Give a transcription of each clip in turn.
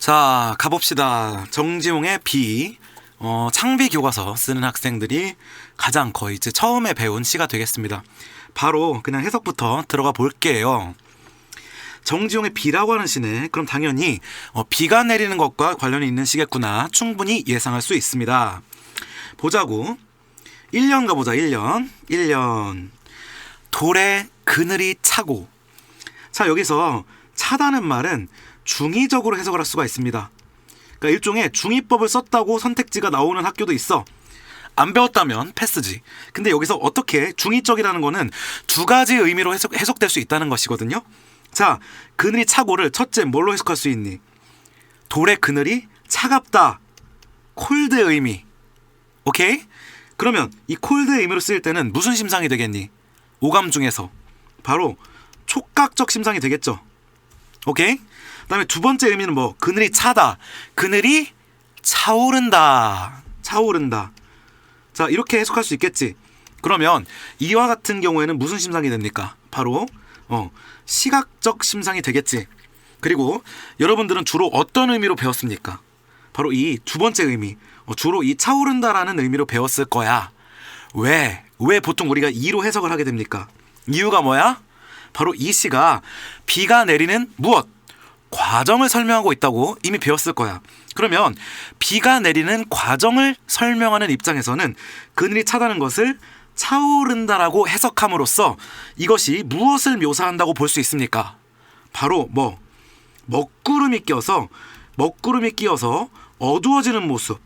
자, 가봅시다. 정지용의 비. 창비 교과서 쓰는 학생들이 가장 거의 이제 처음에 배운 시가 되겠습니다. 바로 그냥 해석부터 들어가 볼게요. 정지용의 비라고 하는 시네. 그럼 당연히 비가 내리는 것과 관련이 있는 시겠구나 충분히 예상할 수 있습니다. 보자고. 1년 가보자. 1년 돌에 그늘이 차고. 자, 여기서 차다는 말은 중의적으로 해석을 할 수가 있습니다. 그러니까 일종의 중의법을 썼다고 선택지가 나오는 학교도 있어. 안 배웠다면 패스지. 근데 여기서 어떻게 중의적이라는 거는 두 가지 의미로 해석될 수 있다는 것이거든요. 자, 그늘이 차고를 첫째 뭘로 해석할 수 있니? 돌의 그늘이 차갑다. 콜드의 의미. 오케이? 그러면 이 콜드의 의미로 쓰일 때는 무슨 심상이 되겠니? 오감 중에서 바로 촉각적 심상이 되겠죠. 오케이? 그 다음에 두 번째 의미는 뭐? 그늘이 차다. 그늘이 차오른다. 자, 이렇게 해석할 수 있겠지. 그러면 이와 같은 경우에는 무슨 심상이 됩니까? 바로 시각적 심상이 되겠지. 그리고 여러분들은 주로 어떤 의미로 배웠습니까? 바로 이 두 번째 의미, 주로 이 차오른다라는 의미로 배웠을 거야. 왜 보통 우리가 이로 해석을 하게 됩니까? 이유가 뭐야? 바로 이 시가 비가 내리는 무엇? 과정을 설명하고 있다고 이미 배웠을 거야. 그러면 비가 내리는 과정을 설명하는 입장에서는 그늘이 차다는 것을 차오른다라고 해석함으로써 이것이 무엇을 묘사한다고 볼 수 있습니까? 바로 먹구름이 끼어서 어두워지는 모습.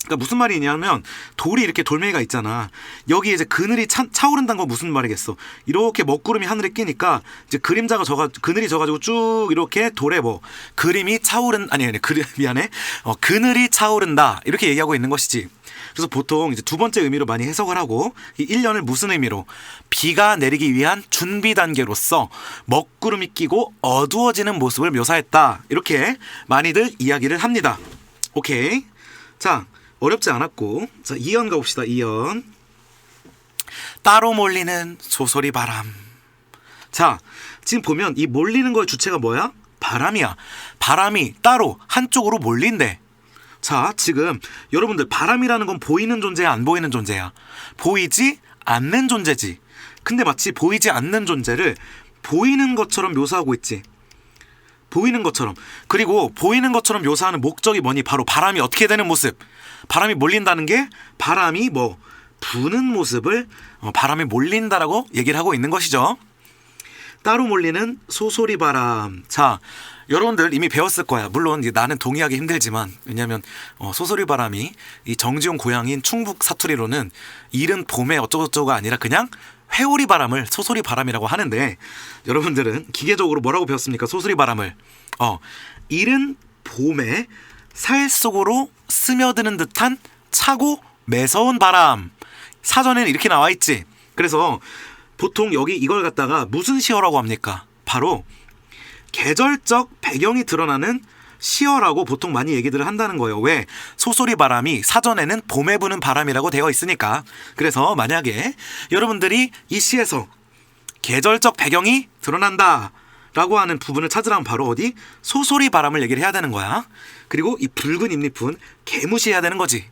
그러니까 무슨 말이냐면 돌이 이렇게 돌멩이가 있잖아. 여기 이제 그늘이 차오른다는 건 무슨 말이겠어? 이렇게 먹구름이 하늘에 끼니까 이제 그림자가 그늘이 져가지고 쭉 이렇게 돌에 그림이 그늘이 차오른다 이렇게 얘기하고 있는 것이지. 그래서 보통 이제 두 번째 의미로 많이 해석을 하고 이 1년을 무슨 의미로? 비가 내리기 위한 준비 단계로서 먹구름이 끼고 어두워지는 모습을 묘사했다. 이렇게 많이들 이야기를 합니다. 오케이. 자, 어렵지 않았고. 자, 2연 가봅시다. 2연. 따로 몰리는 소소리 바람. 자, 지금 보면 이 몰리는 거의 주체가 뭐야? 바람이야. 바람이 따로 한쪽으로 몰린대. 자, 지금 여러분들 바람이라는 건 보이는 존재야, 안 보이는 존재야? 보이지 않는 존재지. 근데 마치 보이지 않는 존재를 보이는 것처럼 묘사하고 있지. 보이는 것처럼. 그리고 보이는 것처럼 묘사하는 목적이 뭐니? 바로 바람이 어떻게 되는 모습. 바람이 몰린다는 게 바람이 부는 모습을 바람이 몰린다라고 얘기를 하고 있는 것이죠. 따로 몰리는 소소리 바람. 자, 여러분들 이미 배웠을 거야. 물론 나는 동의하기 힘들지만 왜냐하면 소소리 바람이 이 정지용 고향인 충북 사투리로는 이른 봄에 어쩌고저쩌고가 아니라 그냥 회오리 바람을 소소리 바람이라고 하는데 여러분들은 기계적으로 뭐라고 배웠습니까? 소소리 바람을 이른 봄에 살 속으로 스며드는 듯한 차고 매서운 바람. 사전에는 이렇게 나와 있지. 그래서 보통 여기 이걸 갖다가 무슨 시어라고 합니까? 바로 계절적 배경이 드러나는 시어라고 보통 많이 얘기들을 한다는 거예요. 왜? 소소리 바람이 사전에는 봄에 부는 바람이라고 되어 있으니까. 그래서 만약에 여러분들이 이 시에서 계절적 배경이 드러난다 라고 하는 부분을 찾으라면 바로 어디? 소소리 바람을 얘기를 해야 되는 거야. 그리고 이 붉은 잎잎은 개무시해야 되는 거지.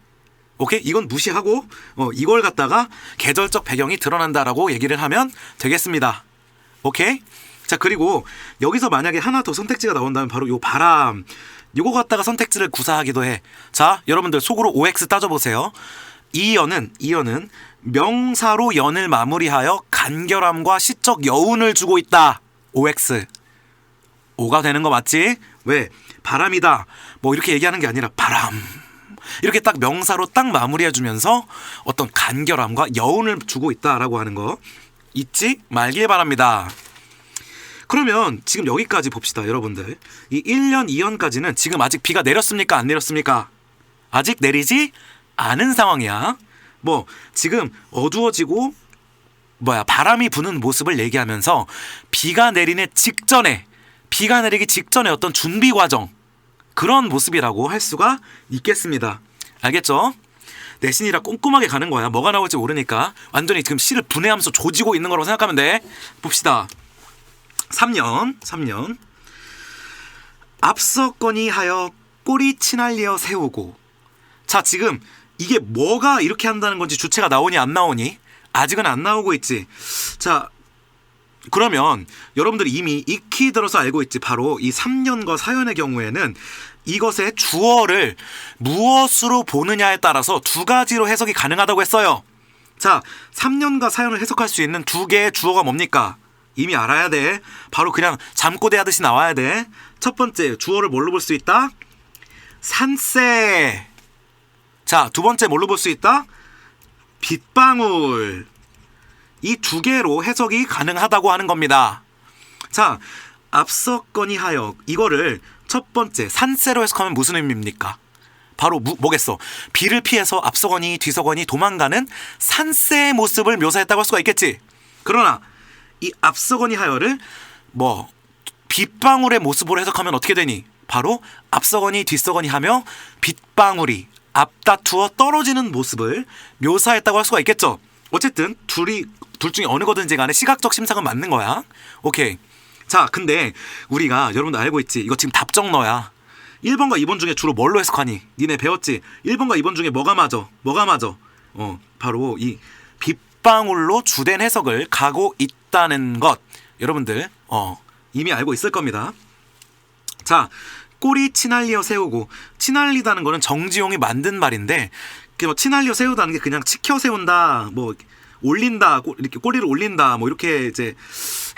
오케이? 이건 무시하고 이걸 갖다가 계절적 배경이 드러난다라고 얘기를 하면 되겠습니다. 오케이? 자, 그리고 여기서 만약에 하나 더 선택지가 나온다면 바로 요 바람. 요거 갖다가 선택지를 구사하기도 해. 자, 여러분들 속으로 OX 따져보세요. 이 연은 명사로 연을 마무리하여 간결함과 시적 여운을 주고 있다. OX. O가 되는 거 맞지? 왜? 바람이다. 이렇게 얘기하는 게 아니라 바람. 이렇게 딱 명사로 딱 마무리해주면서 어떤 간결함과 여운을 주고 있다라고 하는 거 잊지 말길 바랍니다. 그러면 지금 여기까지 봅시다. 여러분들 이 1년 2년까지는 지금 아직 비가 내렸습니까? 안 내렸습니까? 아직 내리지 않은 상황이야. 지금 어두워지고 바람이 부는 모습을 얘기하면서 비가 내리기 직전에 어떤 준비 과정, 그런 모습이라고 할 수가 있겠습니다. 알겠죠? 내신이라 꼼꼼하게 가는 거야. 뭐가 나올지 모르니까 완전히 지금 시를 분해하면서 조지고 있는 거라고 생각하면 돼. 봅시다. 3년 앞서거니 하여 꼬리 치날려 세우고. 자, 지금 이게 뭐가 이렇게 한다는 건지 주체가 나오니 안 나오니? 아직은 안 나오고 있지. 자, 그러면 여러분들이 이미 익히 들어서 알고 있지. 바로 이 3년과 사연의 경우에는 이것의 주어를 무엇으로 보느냐에 따라서 두 가지로 해석이 가능하다고 했어요. 자, 3년과 사연을 해석할 수 있는 두 개의 주어가 뭡니까? 이미 알아야 돼. 바로 그냥 잠꼬대 하듯이 나와야 돼. 첫 번째, 주어를 뭘로 볼 수 있다? 산세. 자, 두 번째 뭘로 볼 수 있다? 빗방울. 이 두 개로 해석이 가능하다고 하는 겁니다. 자, 앞서거니 하여, 이거를 첫 번째 산세로 해석하면 무슨 의미입니까? 바로 뭐겠어? 비를 피해서 앞서거니 뒤서거니 도망가는 산세의 모습을 묘사했다고 할 수가 있겠지. 그러나 이 앞서거니 하여를 빗방울의 모습으로 해석하면 어떻게 되니? 바로 앞서거니 뒤서거니 하며 빗방울이 앞다투어 떨어지는 모습을 묘사했다고 할 수가 있겠죠. 어쨌든 둘 중에 어느 거든지 간에 시각적 심상은 맞는 거야. 오케이. 자, 근데 우리가 여러분들 알고 있지? 이거 지금 답정너야. 1번과 2번 중에 주로 뭘로 해석하니? 니네 배웠지? 1번과 2번 중에 뭐가 맞아? 바로 이 빗방울로 주된 해석을 가고 있다는 것. 여러분들 이미 알고 있을 겁니다. 자, 꼬리 치날려 세우고. 치날리다는 거는 정지용이 만든 말인데, 치날려 세우다는 게 그냥 치켜 세운다, 올린다, 이렇게 꼬리를 올린다, 이렇게 이제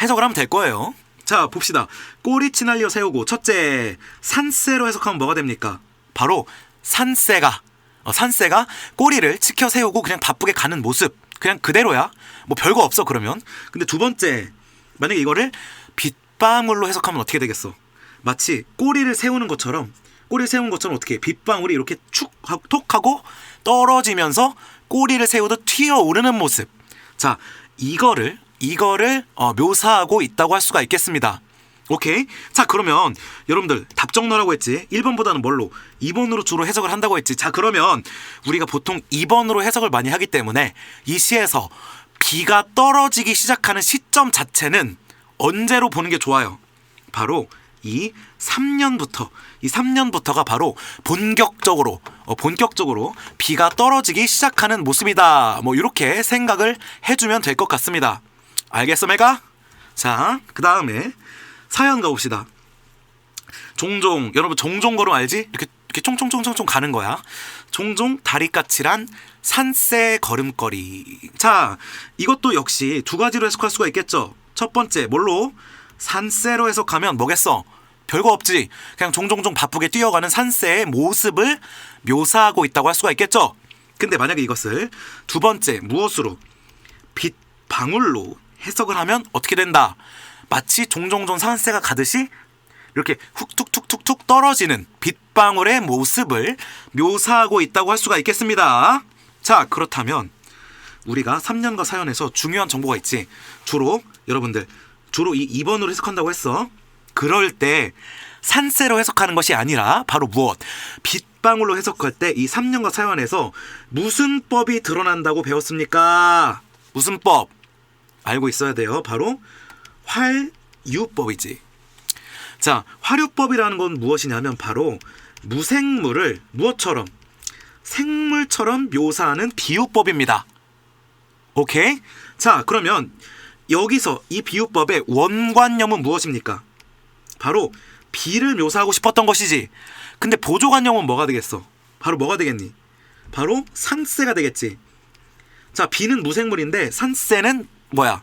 해석을 하면 될 거예요. 자, 봅시다. 꼬리 치날려 세우고. 첫째, 산세로 해석하면 뭐가 됩니까? 바로 산세가 꼬리를 치켜 세우고 그냥 바쁘게 가는 모습, 그냥 그대로야. 별거 없어. 그러면. 근데 두 번째, 만약에 이거를 빗방울로 해석하면 어떻게 되겠어? 마치 꼬리를 세우는 것처럼 어떻게 빗방울이 이렇게 툭 하고 떨어지면서 꼬리를 세우듯 튀어오르는 모습. 자, 이거를 묘사하고 있다고 할 수가 있겠습니다. 오케이? 자, 그러면 여러분들 답정너라고 했지? 1번보다는 뭘로? 2번으로 주로 해석을 한다고 했지? 자, 그러면 우리가 보통 2번으로 해석을 많이 하기 때문에 이 시에서 비가 떨어지기 시작하는 시점 자체는 언제로 보는 게 좋아요? 바로 이 3년부터가 바로 본격적으로 비가 떨어지기 시작하는 모습이다. 이렇게 생각을 해주면 될 것 같습니다. 알겠어, 메가? 자, 그 다음에 사연 가봅시다. 종종, 여러분 종종 걸음 알지? 이렇게 총총총총총 가는 거야. 종종 다리 까칠한 산세 걸음걸이. 자, 이것도 역시 두 가지로 해석할 수가 있겠죠. 첫 번째, 뭘로? 산세로 해석하면 뭐겠어? 별거 없지. 그냥 종종종 바쁘게 뛰어가는 산세의 모습을 묘사하고 있다고 할 수가 있겠죠. 근데 만약에 이것을 두 번째, 무엇으로? 빗방울로 해석을 하면 어떻게 된다? 마치 종종종 산세가 가듯이 이렇게 훅툭툭툭툭 떨어지는 빗방울의 모습을 묘사하고 있다고 할 수가 있겠습니다. 자, 그렇다면 우리가 3년과 사연에서 중요한 정보가 있지. 주로 이 2번으로 해석한다고 했어. 그럴 때 산세로 해석하는 것이 아니라 바로 무엇? 빗방울로 해석할 때 이 3년과 사연에서 무슨 법이 드러난다고 배웠습니까? 무슨 법? 알고 있어야 돼요. 바로 활유법이지. 자, 활유법이라는 건 무엇이냐면 바로 무생물을 무엇처럼? 생물처럼 묘사하는 비유법입니다. 오케이? 자, 그러면 여기서 이 비유법의 원관념은 무엇입니까? 바로 비를 묘사하고 싶었던 것이지. 근데 보조관념은 뭐가 되겠어? 바로 뭐가 되겠니? 바로 산세가 되겠지. 자, 비는 무생물인데 산세는 뭐야?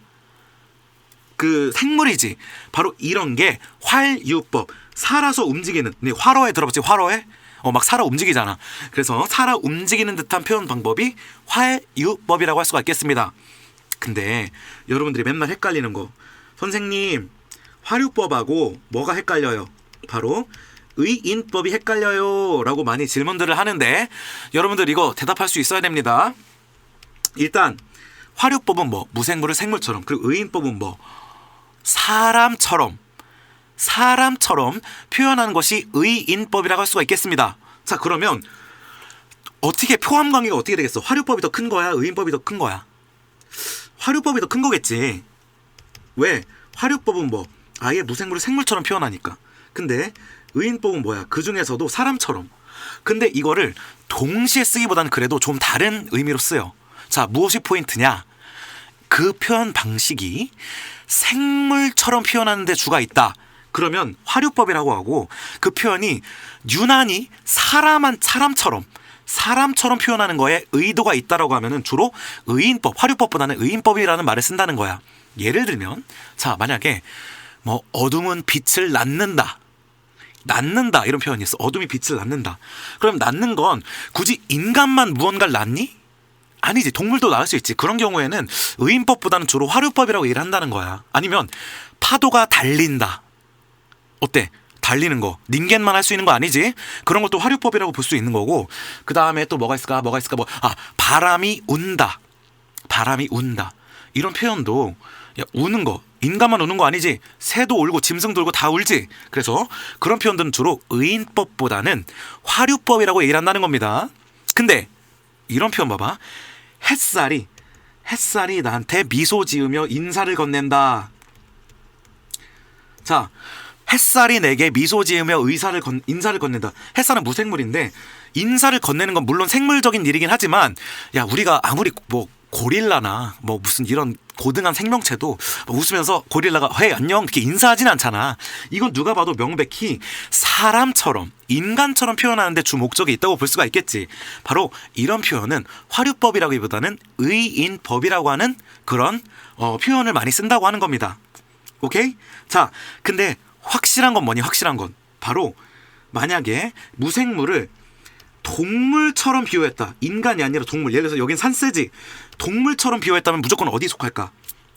그 생물이지. 바로 이런 게 활유법. 살아서 움직이는. 활어에 들어봤지? 활어에? 막 살아 움직이잖아. 그래서 살아 움직이는 듯한 표현 방법이 활유법이라고 할 수가 있겠습니다. 근데 여러분들이 맨날 헷갈리는 거, 선생님 활유법하고 뭐가 헷갈려요? 바로 의인법이 헷갈려요 라고 많이 질문들을 하는데, 여러분들 이거 대답할 수 있어야 됩니다. 일단 활유법은 뭐? 무생물을 생물처럼. 그리고 의인법은 뭐? 사람처럼 표현하는 것이 의인법이라고 할 수가 있겠습니다. 자, 그러면 어떻게 표함 관계가 어떻게 되겠어? 활유법이 더 큰 거야? 의인법이 더 큰 거야? 활유법이 더 큰 거겠지. 왜? 활유법은 뭐? 아예 무생물을 생물처럼 표현하니까. 근데 의인법은 뭐야? 그 중에서도 사람처럼. 근데 이거를 동시에 쓰기보다는 그래도 좀 다른 의미로 쓰여. 자, 무엇이 포인트냐? 그 표현 방식이 생물처럼 표현하는 데 주가 있다. 그러면 화류법이라고 하고, 그 표현이 유난히 사람처럼 표현하는 거에 의도가 있다라고 하면은 주로 의인법, 화류법보다는 의인법이라는 말을 쓴다는 거야. 예를 들면, 자, 만약에 뭐 어둠은 빛을 낳는다 이런 표현이 있어. 어둠이 빛을 낳는다. 그럼 낳는 건 굳이 인간만 무언가를 낳니? 아니지. 동물도 낳을 수 있지. 그런 경우에는 의인법보다는 주로 화류법이라고 얘기를 한다는 거야. 아니면 파도가 달린다. 어때? 달리는 거 닌겐만 할 수 있는 거 아니지? 그런 것도 화류법이라고 볼 수 있는 거고, 그 다음에 또 뭐가 있을까? 바람이 운다 이런 표현도, 야, 우는 거 인간만 우는 거 아니지? 새도 울고 짐승도 울고 다 울지? 그래서 그런 표현들은 주로 의인법보다는 화류법이라고 얘기를 한다는 겁니다. 근데 이런 표현 봐봐. 햇살이 나한테 미소 지으며 인사를 건넨다. 자, 햇살이 내게 미소 지으며 인사를 건넨다. 햇살은 무생물인데 인사를 건네는 건 물론 생물적인 일이긴 하지만, 야, 우리가 아무리 뭐 고릴라나 뭐 무슨 이런 고등한 생명체도 웃으면서 고릴라가 헤이 안녕 이렇게 인사하진 않잖아. 이건 누가 봐도 명백히 사람처럼 인간처럼 표현하는데 주 목적이 있다고 볼 수가 있겠지. 바로 이런 표현은 화류법이라기보다는 의인법이라고 하는 그런 표현을 많이 쓴다고 하는 겁니다. 오케이? 자, 근데 확실한 건 뭐니? 확실한 건 바로 만약에 무생물을 동물처럼 비유했다. 인간이 아니라 동물. 예를 들어서 여긴 산새지. 동물처럼 비유했다면 무조건 어디에 속할까?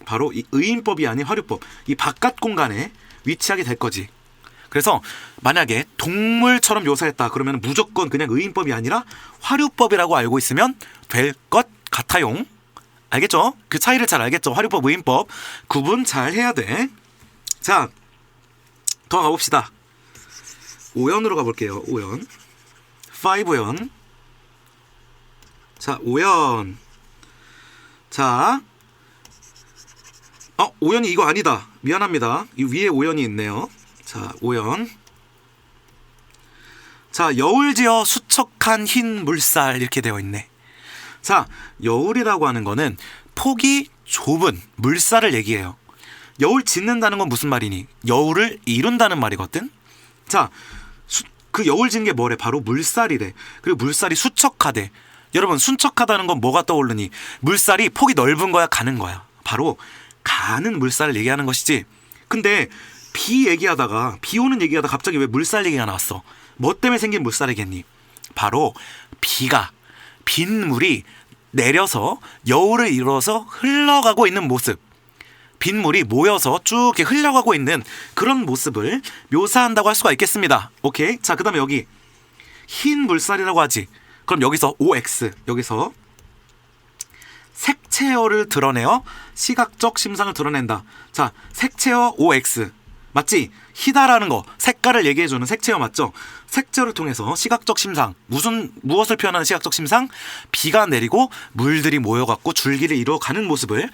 바로 이 의인법이 아닌 화류법. 이 바깥 공간에 위치하게 될 거지. 그래서 만약에 동물처럼 묘사했다 그러면 무조건 그냥 의인법이 아니라 화류법이라고 알고 있으면 될 것 같아요. 알겠죠? 그 차이를 잘 알겠죠? 화류법, 의인법 구분 잘 해야 돼. 자, 더 가봅시다. 5연으로 가볼게요. 5연. 5연. 자, 5연. 자, 5연이 이거 아니다. 미안합니다. 이 위에 5연이 있네요. 자, 5연. 자, 여울지어 수척한 흰 물살 이렇게 되어 있네. 자, 여울이라고 하는 거는 폭이 좁은 물살을 얘기해요. 여울 짓는다는 건 무슨 말이니? 여울을 이룬다는 말이거든. 자, 그 여울 짓는 게 뭐래? 바로 물살이래. 그리고 물살이 수척하대. 여러분, 수척하다는 건 뭐가 떠오르니? 물살이 폭이 넓은 거야, 가는 거야. 바로 가는 물살을 얘기하는 것이지. 근데 비 오는 얘기하다가 갑자기 왜 물살 얘기가 나왔어? 뭐 때문에 생긴 물살이겠니? 바로 빗물이 내려서 여울을 이뤄서 흘러가고 있는 모습. 빗물이 모여서 쭉 이렇게 흘러가고 있는 그런 모습을 묘사한다고 할 수가 있겠습니다. 오케이? 자, 그 다음에 여기 흰 물살이라고 하지. 그럼 여기서 OX, 여기서 색채어를 드러내어 시각적 심상을 드러낸다. 자, 색채어 OX 맞지? 희다라는 거, 색깔을 얘기해주는 색채어 맞죠? 색채어를 통해서 시각적 심상, 무엇을 표현하는 시각적 심상? 비가 내리고 물들이 모여갖고 줄기를 이루어가는 모습을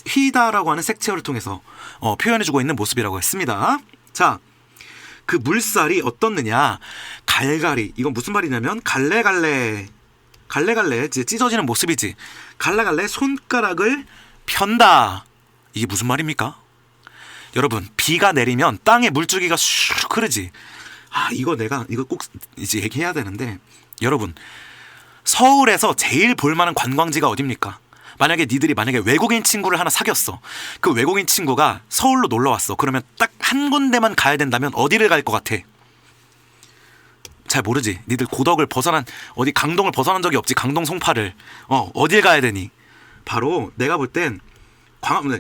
희다라고 하는 색채어를 통해서 표현해주고 있는 모습이라고 했습니다. 자, 그 물살이 어떻느냐? 갈갈이, 이건 무슨 말이냐면 갈래갈래 찢어지는 모습이지. 갈래갈래 손가락을 편다. 이게 무슨 말입니까? 여러분, 비가 내리면 땅에 물줄기가 슉 흐르지. 이거 꼭 이제 얘기해야 되는데, 여러분, 서울에서 제일 볼만한 관광지가 어딥니까? 만약에 외국인 친구를 하나 사귀었어. 그 외국인 친구가 서울로 놀러 왔어. 그러면 딱 한 군데만 가야 된다면 어디를 갈 것 같아? 잘 모르지. 니들 고덕을 어디 강동을 벗어난 적이 없지. 강동 송파를. 어딜 가야 되니? 바로 내가 볼 땐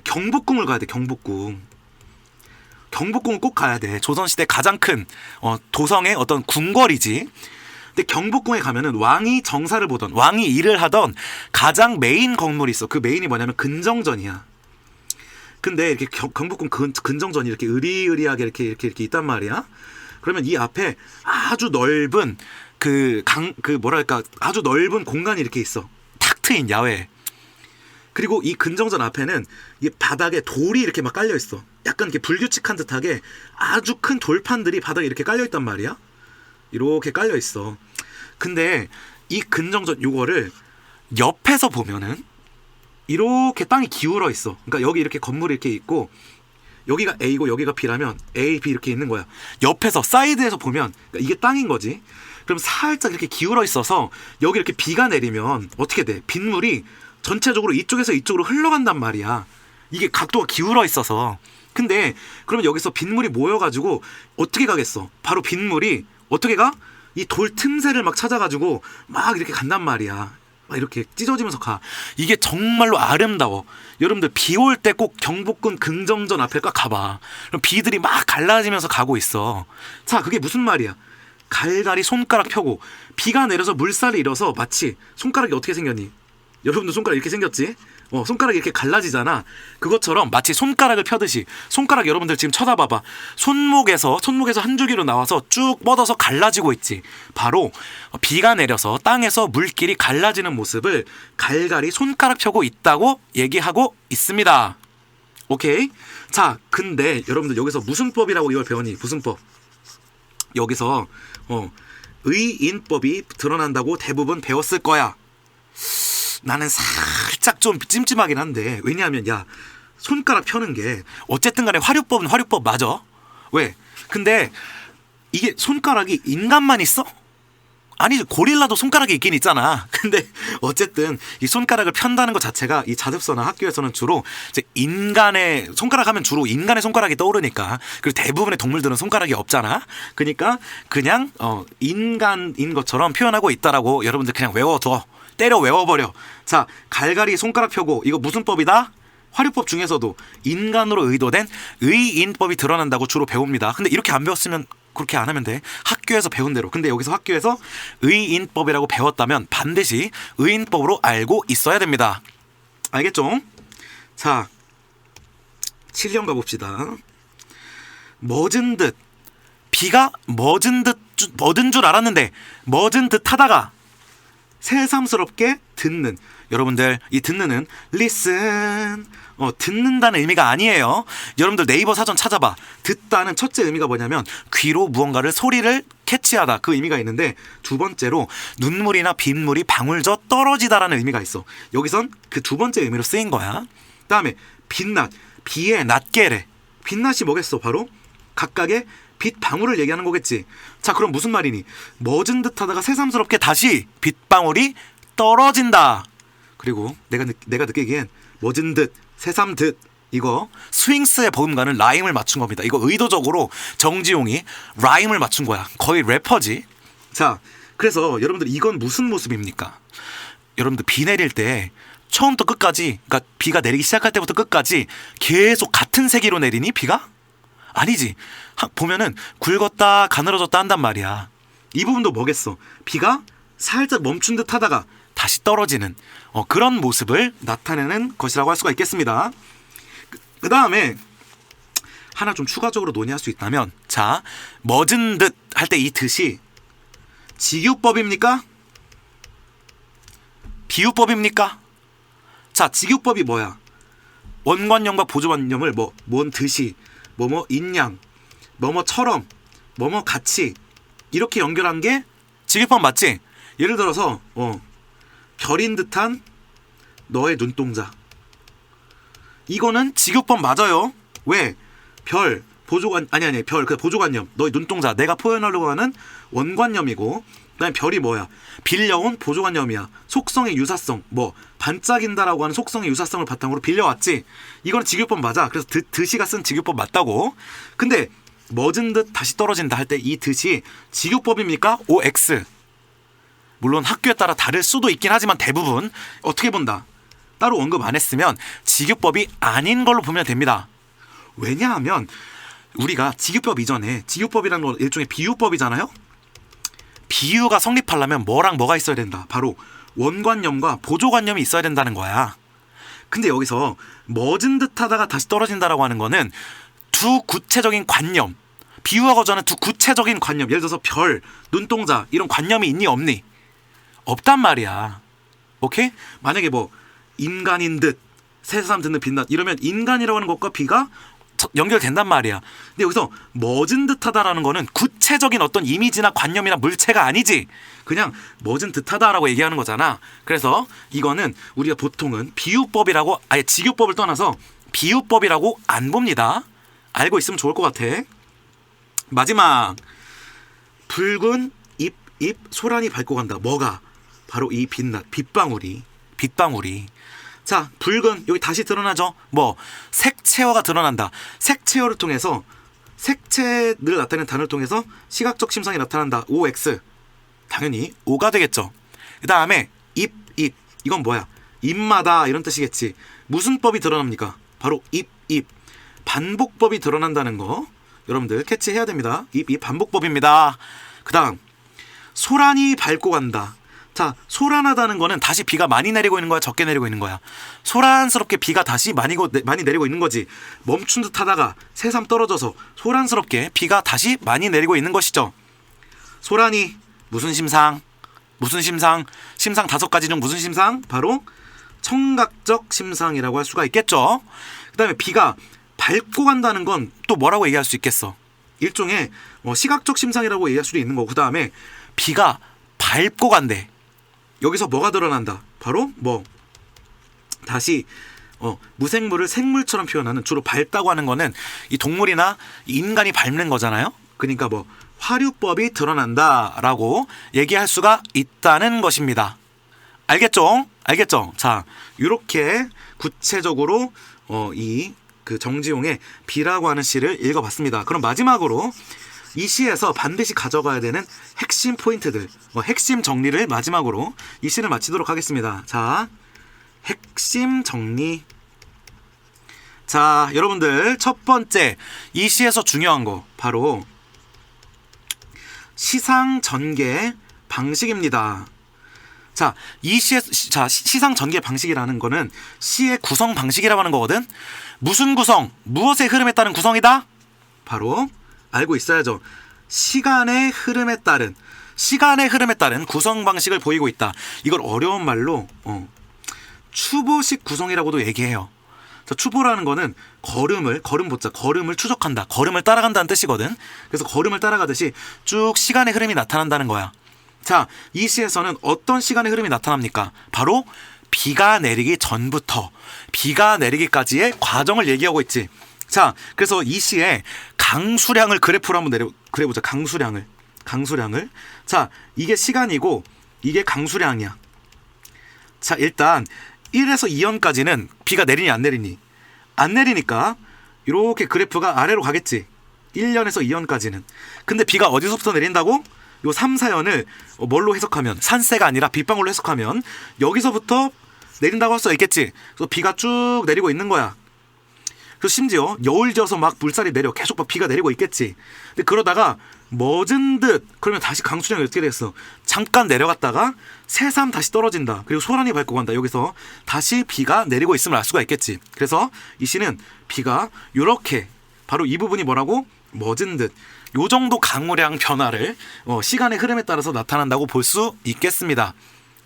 경복궁을 가야 돼. 경복궁을 꼭 가야 돼. 조선시대 가장 큰 도성의 어떤 궁궐이지. 근데 경복궁에 가면은 왕이 일을 하던 가장 메인 건물이 있어. 그 메인이 뭐냐면 근정전이야. 근데 이렇게 경복궁 근정전이 이렇게 으리으리하게 이렇게 있단 말이야. 그러면 이 앞에 아주 넓은 아주 넓은 공간이 이렇게 있어. 탁 트인 야외. 그리고 이 근정전 앞에는 이 바닥에 돌이 이렇게 막 깔려 있어. 약간 이렇게 불규칙한 듯하게 아주 큰 돌판들이 바닥에 이렇게 깔려 있단 말이야. 이렇게 깔려 있어. 근데 이 근정전 요거를 옆에서 보면은 이렇게 땅이 기울어 있어. 그러니까 여기 이렇게 건물이 이렇게 있고 여기가 A고 여기가 B라면 A, B 이렇게 있는 거야. 옆에서 사이드에서 보면 그러니까 이게 땅인 거지. 그럼 살짝 이렇게 기울어 있어서 여기 이렇게 비가 내리면 어떻게 돼? 빗물이 전체적으로 이쪽에서 이쪽으로 흘러간단 말이야. 이게 각도가 기울어 있어서. 근데 그러면 여기서 빗물이 모여가지고 어떻게 가겠어? 바로 빗물이 어떻게 가? 이 돌 틈새를 막 찾아가지고 막 이렇게 간단 말이야. 막 이렇게 찢어지면서 가. 이게 정말로 아름다워. 여러분들 비 올 때 꼭 경복궁 긍정전 앞에 꼭 가봐. 그럼 비들이 막 갈라지면서 가고 있어. 자, 그게 무슨 말이야? 갈갈이 손가락 펴고 비가 내려서 물살이 일어서 마치 손가락이 어떻게 생겼니? 여러분들 손가락 이렇게 생겼지? 손가락이 이렇게 갈라지잖아. 그것처럼 마치 손가락을 펴듯이 손가락 여러분들 지금 쳐다봐봐. 손목에서 한 줄기로 나와서 쭉 뻗어서 갈라지고 있지. 바로 비가 내려서 땅에서 물길이 갈라지는 모습을 갈갈이 손가락 펴고 있다고 얘기하고 있습니다. 오케이? 자, 근데 여러분들 여기서 무슨 법이라고 이걸 배웠니? 무슨 법? 여기서 의인법이 드러난다고 대부분 배웠을 거야. 나는 살짝 좀 찜찜하긴 한데 왜냐하면 야 손가락 펴는 게 어쨌든 간에 화류법은 화류법 맞아. 왜? 근데 이게 손가락이 인간만 있어? 아니 고릴라도 손가락이 있긴 있잖아. 근데 어쨌든 이 손가락을 편다는 것 자체가 이 자습서나 학교에서는 주로 이제 인간의 손가락 하면 주로 인간의 손가락이 떠오르니까. 그리고 대부분의 동물들은 손가락이 없잖아. 그러니까 그냥 인간인 것처럼 표현하고 있다라고 여러분들 그냥 외워둬. 때려 외워버려. 자, 갈갈이 손가락 펴고 이거 무슨 법이다? 화류법 중에서도 인간으로 의도된 의인법이 드러난다고 주로 배웁니다. 근데 이렇게 안 배웠으면 그렇게 안 하면 돼. 학교에서 배운 대로. 근데 여기서 학교에서 의인법이라고 배웠다면 반드시 의인법으로 알고 있어야 됩니다. 알겠죠? 자, 7년 가봅시다. 멎은 듯 비가 멎은 줄 알았는데 멎은 듯 하다가 새삼스럽게 듣는. 여러분들 이 듣는은 listen 듣는다는 의미가 아니에요. 여러분들 네이버 사전 찾아봐. 듣다는 첫째 의미가 뭐냐면 귀로 무언가를 소리를 캐치하다 그 의미가 있는데 두 번째로 눈물이나 빗물이 방울져 떨어지다라는 의미가 있어. 여기선 그 두 번째 의미로 쓰인 거야. 다음에 빛낮 비의 낱개래. 빛낮이 뭐겠어? 바로 각각의 빛방울을 얘기하는 거겠지. 자, 그럼 무슨 말이니? 멎은 듯 하다가 새삼스럽게 다시 빛방울이 떨어진다. 그리고 내가 느끼기엔 멎은 듯, 새삼 듯 이거 스윙스의 버금가는 라임을 맞춘 겁니다. 이거 의도적으로 정지용이 라임을 맞춘 거야. 거의 래퍼지. 자, 그래서 여러분들 이건 무슨 모습입니까? 여러분들 비 내릴 때 처음부터 끝까지, 그러니까 비가 내리기 시작할 때부터 끝까지 계속 같은 세기로 내리니 비가? 아니지. 보면은 굵었다 가늘어졌다 한단 말이야. 이 부분도 뭐겠어? 비가 살짝 멈춘 듯 하다가 다시 떨어지는 그런 모습을 나타내는 것이라고 할 수가 있겠습니다. 그 다음에 하나 좀 추가적으로 논의할 수 있다면, 자, 멎은 듯 할 때 이 듯이 직유법입니까? 비유법입니까? 자, 직유법이 뭐야? 원관념과 보조관념을 뭔 듯이 뭐뭐 인양 뭐뭐처럼 뭐뭐 같이 이렇게 연결한 게 직유법 맞지? 예를 들어서 별인 듯한 너의 눈동자, 이거는 직유법 맞아요. 왜? 별 별 그 보조관념 너의 눈동자 내가 표현하려고 하는 원관념이고, 그다음에 별이 뭐야? 빌려온 보조관념이야. 속성의 유사성, 반짝인다라고 하는 속성의 유사성을 바탕으로 빌려왔지. 이거는 직유법 맞아. 그래서 듯이가 쓴 직유법 맞다고. 근데 멎은 듯 다시 떨어진다 할 때 이 듯이 직유법입니까? OX. 물론 학교에 따라 다를 수도 있긴 하지만 대부분 어떻게 본다? 따로 언급 안 했으면 직유법이 아닌 걸로 보면 됩니다. 왜냐하면 우리가 직유법 이전에 직유법이라는 건 일종의 비유법이잖아요. 비유가 성립하려면 뭐랑 뭐가 있어야 된다? 바로 원관념과 보조관념이 있어야 된다는 거야. 근데 여기서 멎은 듯 하다가 다시 떨어진다라고 하는 거는 두 구체적인 관념, 비유하고자 하는 두 구체적인 관념, 예를 들어서 별, 눈동자 이런 관념이 있니 없니? 없단 말이야. 오케이? 만약에 인간인 듯 새삼 듣는 빛낮 이러면 인간이라고 하는 것과 비가 연결된단 말이야. 근데 여기서 멎은 듯하다라는 거는 구체적인 어떤 이미지나 관념이나 물체가 아니지. 그냥 멎은 듯하다라고 얘기하는 거잖아. 그래서 이거는 우리가 보통은 비유법이라고, 아예 직유법을 떠나서 비유법이라고 안 봅니다. 알고 있으면 좋을 것 같아. 마지막, 붉은 잎 소란이 밟고 간다. 뭐가? 바로 이 빛낮, 빗방울이. 자, 붉은, 여기 다시 드러나죠? 뭐 색채어가 드러난다. 색채어를 통해서, 색채를 나타내는 단어를 통해서 시각적 심상이 나타난다. OX, 당연히 O가 되겠죠. 그 다음에 잎, 이건 뭐야? 잎마다 이런 뜻이겠지. 무슨 법이 드러납니까? 바로 잎, 반복법이 드러난다는 거 여러분들 캐치해야 됩니다. 잎 반복법입니다. 그 다음, 소란이 밟고 간다. 자, 소란하다는 거는 다시 비가 많이 내리고 있는 거야, 적게 내리고 있는 거야? 소란스럽게 비가 다시 많이 내리고 있는 거지. 멈춘 듯 하다가 새삼 떨어져서 소란스럽게 비가 다시 많이 내리고 있는 것이죠. 소란이 무슨 심상? 심상 5가지 중 무슨 심상? 바로 청각적 심상이라고 할 수가 있겠죠. 그 다음에 비가 밟고 간다는 건 또 뭐라고 얘기할 수 있겠어? 일종의 시각적 심상이라고 얘기할 수도 있는 거고, 그 다음에 비가 밟고 간대. 여기서 뭐가 드러난다? 바로 다시 무생물을 생물처럼 표현하는, 주로 밟다고 하는 거는 이 동물이나 인간이 밟는 거잖아요. 그러니까 화류법이 드러난다라고 얘기할 수가 있다는 것입니다. 알겠죠? 자, 이렇게 구체적으로 그 정지용의 비라고 하는 시를 읽어봤습니다. 그럼 마지막으로 이 시에서 반드시 가져가야 되는 핵심 포인트들, 핵심 정리를 마지막으로 이 시를 마치도록 하겠습니다. 자, 핵심 정리. 자, 여러분들, 첫 번째 이 시에서 중요한 거 바로 시상 전개 방식입니다. 자, 이 시의 시상 전개 방식이라는 거는 시의 구성 방식이라고 하는 거거든. 무슨 구성? 무엇의 흐름에 따른 구성이다? 바로 알고 있어야죠. 시간의 흐름에 따른 구성 방식을 보이고 있다. 이걸 어려운 말로 추보식 구성이라고도 얘기해요. 자, 추보라는 거는 걸음을 추적한다, 걸음을 따라간다는 뜻이거든. 그래서 걸음을 따라가듯이 쭉 시간의 흐름이 나타난다는 거야. 자, 이 시에서는 어떤 시간의 흐름이 나타납니까? 바로 비가 내리기 전부터 비가 내리기까지의 과정을 얘기하고 있지. 자, 그래서 이 시에 강수량을 그래프로 한번 그려보자. 강수량을. 자, 이게 시간이고 이게 강수량이야. 자, 일단 1에서 2연까지는 비가 내리니 안 내리니? 안 내리니까 이렇게 그래프가 아래로 가겠지. 1년에서 2년까지는. 근데 비가 어디서부터 내린다고? 요 3, 4년을 뭘로 해석하면, 산세가 아니라 빗방울로 해석하면 여기서부터 내린다고 할 수 있겠지. 그래서 비가 쭉 내리고 있는 거야. 그래서 심지어 여울져서 막 물살이 내려 계속 막 비가 내리고 있겠지. 근데 그러다가 멎은 듯, 그러면 다시 강수량이 어떻게 됐어? 잠깐 내려갔다가 새삼 다시 떨어진다. 그리고 소란이 밟고 간다. 여기서 다시 비가 내리고 있음을 알 수가 있겠지. 그래서 이 시는 비가 요렇게, 바로 이 부분이 뭐라고? 멎은 듯, 요 정도 강우량 변화를 시간의 흐름에 따라서 나타난다고 볼 수 있겠습니다.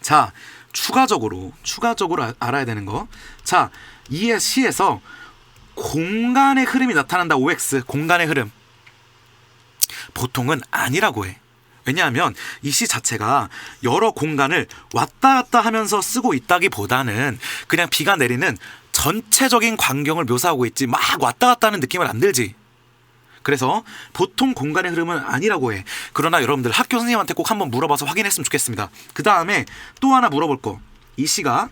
자, 추가적으로 알아야 되는 거. 자, 이 시에서 공간의 흐름이 나타난다. OX, 공간의 흐름. 보통은 아니라고 해. 왜냐하면 이 시 자체가 여러 공간을 왔다 갔다 하면서 쓰고 있다기보다는 그냥 비가 내리는 전체적인 광경을 묘사하고 있지 막 왔다 갔다 하는 느낌을 안 들지. 그래서 보통 공간의 흐름은 아니라고 해. 그러나 여러분들 학교 선생님한테 꼭 한번 물어봐서 확인했으면 좋겠습니다. 그 다음에 또 하나 물어볼 거. 이 시가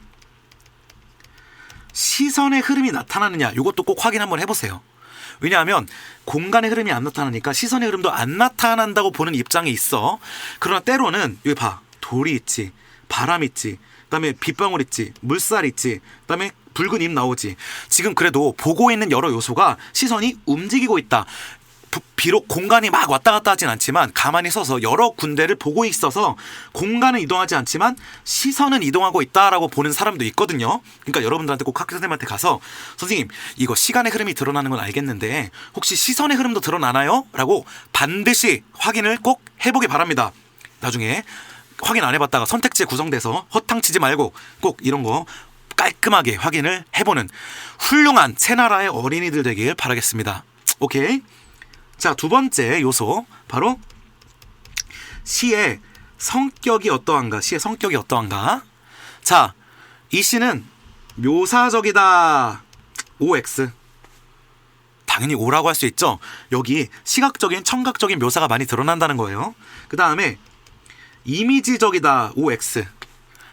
시선의 흐름이 나타나느냐, 이것도 꼭 확인 한번 해보세요. 왜냐하면 공간의 흐름이 안 나타나니까 시선의 흐름도 안 나타난다고 보는 입장이 있어. 그러나 때로는 여기 봐, 돌이 있지, 바람 있지, 그다음에 빗방울 있지, 물살 있지, 그다음에 붉은 잎 나오지. 지금 그래도 보고 있는 여러 요소가 시선이 움직이고 있다. 비록 공간이 막 왔다 갔다 하진 않지만 가만히 서서 여러 군데를 보고 있어서 공간은 이동하지 않지만 시선은 이동하고 있다라고 보는 사람도 있거든요. 그러니까 여러분들한테 꼭 학교 선생님한테 가서 선생님, 이거 시간의 흐름이 드러나는 건 알겠는데 혹시 시선의 흐름도 드러나나요? 라고 반드시 확인을 꼭 해보기 바랍니다. 나중에 확인 안 해봤다가 선택지에 구성돼서 허탕치지 말고 꼭 이런 거 깔끔하게 확인을 해보는 훌륭한 새나라의 어린이들 되길 바라겠습니다. 오케이. 자, 두 번째 요소 바로 시의 성격이 어떠한가. 시의 성격이 어떠한가. 자, 이 시는 묘사적이다. OX. 당연히 O라고 할 수 있죠. 여기 시각적인 청각적인 묘사가 많이 드러난다는 거예요. 그 다음에 이미지적이다. OX.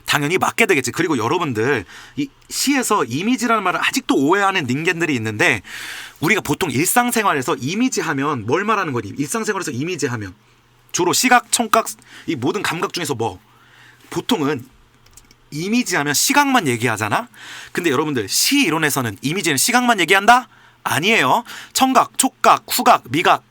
당연히 맞게 되겠지. 그리고 여러분들 이 시에서 이미지라는 말을 아직도 오해하는 닌겐들이 있는데, 우리가 보통 일상생활에서 이미지하면 뭘 말하는 거니? 일상생활에서 이미지하면 주로 시각, 청각, 이 모든 감각 중에서 뭐 보통은 이미지하면 시각만 얘기하잖아. 근데 여러분들 시 이론에서는 이미지는 시각만 얘기한다? 아니에요. 청각, 촉각, 후각, 미각,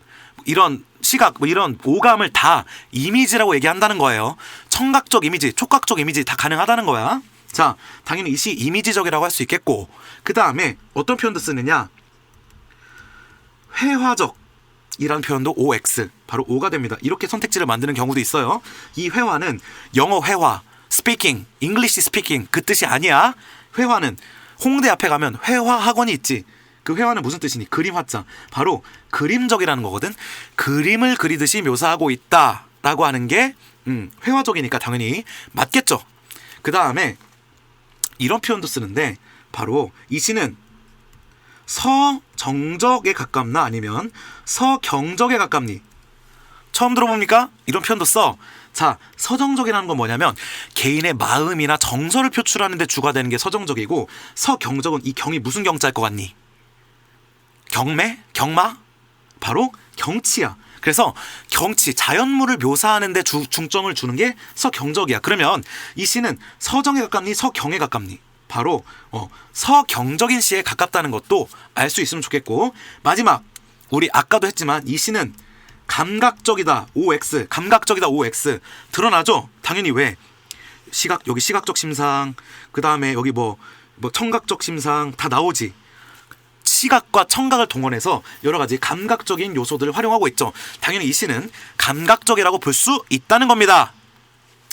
이런 시각, 뭐 이런 오감을 다 이미지라고 얘기한다는 거예요. 청각적 이미지, 촉각적 이미지 다 가능하다는 거야. 자, 당연히 이 시 이미지적이라고 할 수 있겠고, 그 다음에 어떤 표현도 쓰느냐? 회화적 이라는 표현도 OX, 바로 O가 됩니다. 이렇게 선택지를 만드는 경우도 있어요. 이 회화는 영어 회화, speaking, English speaking 그 뜻이 아니야. 회화는 홍대 앞에 가면 회화 학원이 있지. 그 회화는 무슨 뜻이니? 그림 화자. 바로 그림적이라는 거거든. 그림을 그리듯이 묘사하고 있다라고 하는 게 회화적이니까 당연히 맞겠죠. 그 다음에 이런 표현도 쓰는데, 바로 이 시는 서정적에 가깝나 아니면 서경적에 가깝니? 처음 들어봅니까? 이런 표현도 써. 자, 서정적이라는 건 뭐냐면 개인의 마음이나 정서를 표출하는 데 주가 되는 게 서정적이고, 서경적은 이 경이 무슨 경자일 것 같니? 경매? 경마? 바로 경치야. 그래서 경치, 자연물을 묘사하는 데 중점을 주는 게 서경적이야. 그러면 이 시는 서정에 가깝니? 서경에 가깝니? 바로 서경적인 시에 가깝다는 것도 알 수 있으면 좋겠고, 마지막, 우리 아까도 했지만 이 시는 감각적이다. OX. 감각적이다. OX. 드러나죠? 당연히. 왜? 여기 시각적 심상, 그 다음에 여기 뭐 청각적 심상 다 나오지. 시각과 청각을 동원해서 여러 가지 감각적인 요소들을 활용하고 있죠. 당연히 이 시는 감각적이라고 볼 수 있다는 겁니다.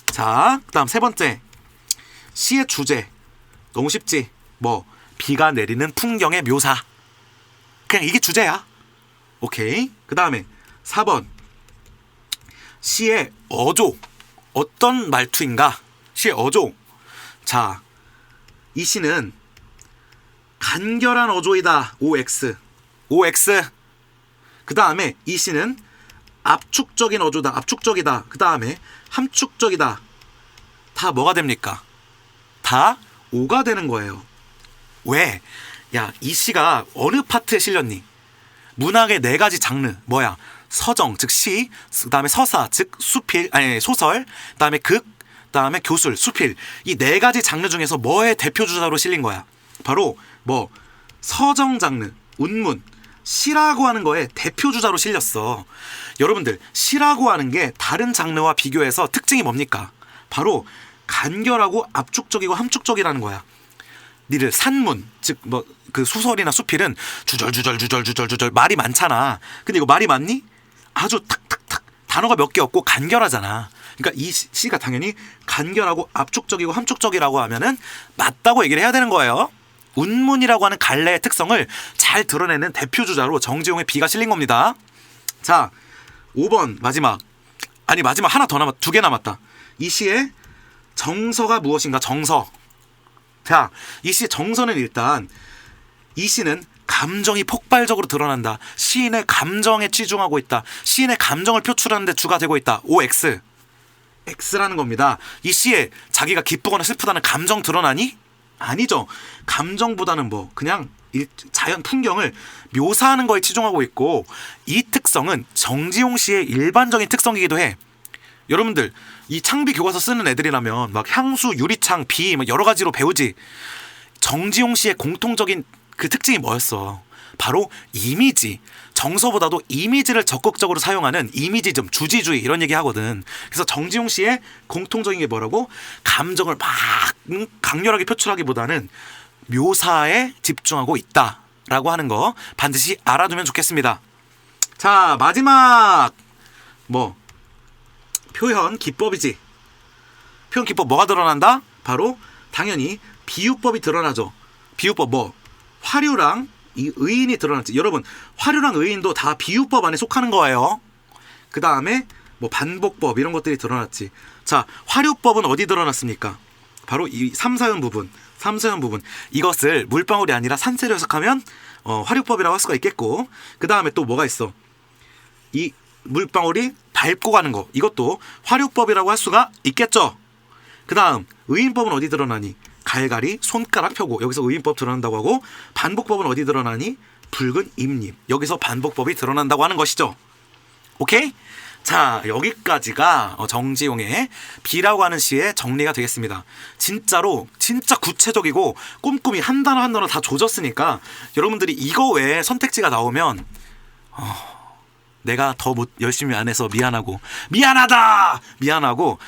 자, 그 다음 세 번째, 시의 주제. 너무 쉽지? 비가 내리는 풍경의 묘사. 그냥 이게 주제야. 오케이. 그 다음에 4번, 시의 어조. 어떤 말투인가? 시의 어조. 자, 이 시는 간결한 어조이다. OX. OX. 그 다음에 이 시는 압축적인 어조다. 압축적이다. 그 다음에 함축적이다. 다 뭐가 됩니까? 다 O가 되는 거예요. 왜? 야, 이 시가 어느 파트에 실렸니? 문학의 4가지 장르. 뭐야? 서정, 즉 시, 그 다음에 서사, 즉 수필, 소설, 그 다음에 극, 그 다음에 교술, 수필. 이 4가지 장르 중에서 뭐의 대표 주자로 실린 거야? 바로 서정 장르, 운문, 시라고 하는 거에 대표 주자로 실렸어. 여러분들, 시라고 하는 게 다른 장르와 비교해서 특징이 뭡니까? 바로 간결하고 압축적이고 함축적이라는 거야. 니들 산문, 즉 그 소설이나 수필은 주절주절 말이 많잖아. 근데 이거 말이 많니? 아주 탁탁탁 단어가 몇 개 없고 간결하잖아. 그러니까 이 시가 당연히 간결하고 압축적이고 함축적이라고 하면은 맞다고 얘기를 해야 되는 거예요. 운문이라고 하는 갈래의 특성을 잘 드러내는 대표 주자로 정지용의 비가 실린 겁니다. 자, 5번 마지막. 마지막 하나 더 2개 남았다. 이 시의 정서가 무엇인가? 정서. 자, 이 시의 정서는 일단, 이 시는 감정이 폭발적으로 드러난다. 시인의 감정에 치중하고 있다. 시인의 감정을 표출하는 데 주가 되고 있다. OX. X라는 겁니다. 이 시에 자기가 기쁘거나 슬프다는 감정 드러나니? 아니죠. 감정보다는 그냥 자연 풍경을 묘사하는 거에 치중하고 있고, 이 특성은 정지용 씨의 일반적인 특성이기도 해. 여러분들, 이 창비 교과서 쓰는 애들이라면 향수, 유리창, 비 여러 가지로 배우지. 정지용 씨의 공통적인 그 특징이 뭐였어? 바로 이미지. 정서보다도 이미지를 적극적으로 사용하는 이미지즘, 주지주의 이런 얘기 하거든. 그래서 정지용 씨의 공통적인 게 뭐라고? 감정을 막 강렬하게 표출하기보다는 묘사에 집중하고 있다라고 하는 거 반드시 알아두면 좋겠습니다. 자, 마지막 표현 기법이지. 표현 기법 뭐가 드러난다? 바로 당연히 비유법이 드러나죠. 비유법 뭐 화류랑 이 의인이 드러났지. 여러분 화류랑 의인도 다 비유법 안에 속하는 거예요. 그 다음에 뭐 반복법 이런 것들이 드러났지. 자, 화류법은 어디 드러났습니까? 바로 이 3, 4현 부분. 3, 4현 부분. 이것을 물방울이 아니라 산세로 해석하면 화류법이라고 할 수가 있겠고, 그 다음에 또 뭐가 있어? 이 물방울이 밟고 가는 거. 이것도 화류법이라고 할 수가 있겠죠. 그 다음 의인법은 어디 드러나니? 갈갈이 손가락 펴고. 여기서 의인법 드러난다고 하고, 반복법은 어디 드러나니? 붉은 잎잎. 여기서 반복법이 드러난다고 하는 것이죠. 오케이? 자, 여기까지가 정지용의 비라고 하는 시의 정리가 되겠습니다. 진짜로 진짜 구체적이고 꼼꼼히 한 단어 한 단어 다 조졌으니까 여러분들이 이거 외에 선택지가 나오면 내가 더 열심히 안 해서 미안하고 미안하고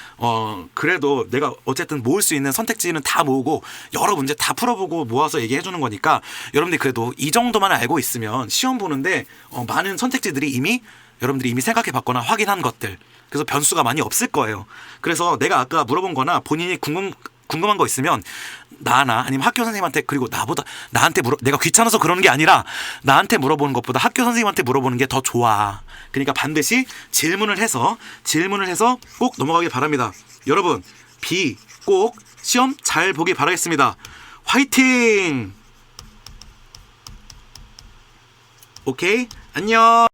그래도 내가 어쨌든 모을 수 있는 선택지는 다 모으고 여러 문제 다 풀어보고 모아서 얘기해 주는 거니까 여러분들이 그래도 이 정도만 알고 있으면 시험 보는데 많은 선택지들이 여러분들이 이미 생각해 봤거나 확인한 것들, 그래서 변수가 많이 없을 거예요. 그래서 내가 아까 물어본 거나 본인이 궁금한 거 있으면 나나 아니면 학교 선생님한테, 그리고 나한테 내가 귀찮아서 그러는 게 아니라 나한테 물어보는 것보다 학교 선생님한테 물어보는 게 더 좋아. 그러니까 반드시 질문을 해서 꼭 넘어가길 바랍니다. 여러분, 비 꼭 시험 잘 보길 바라겠습니다. 화이팅! 오케이? 안녕!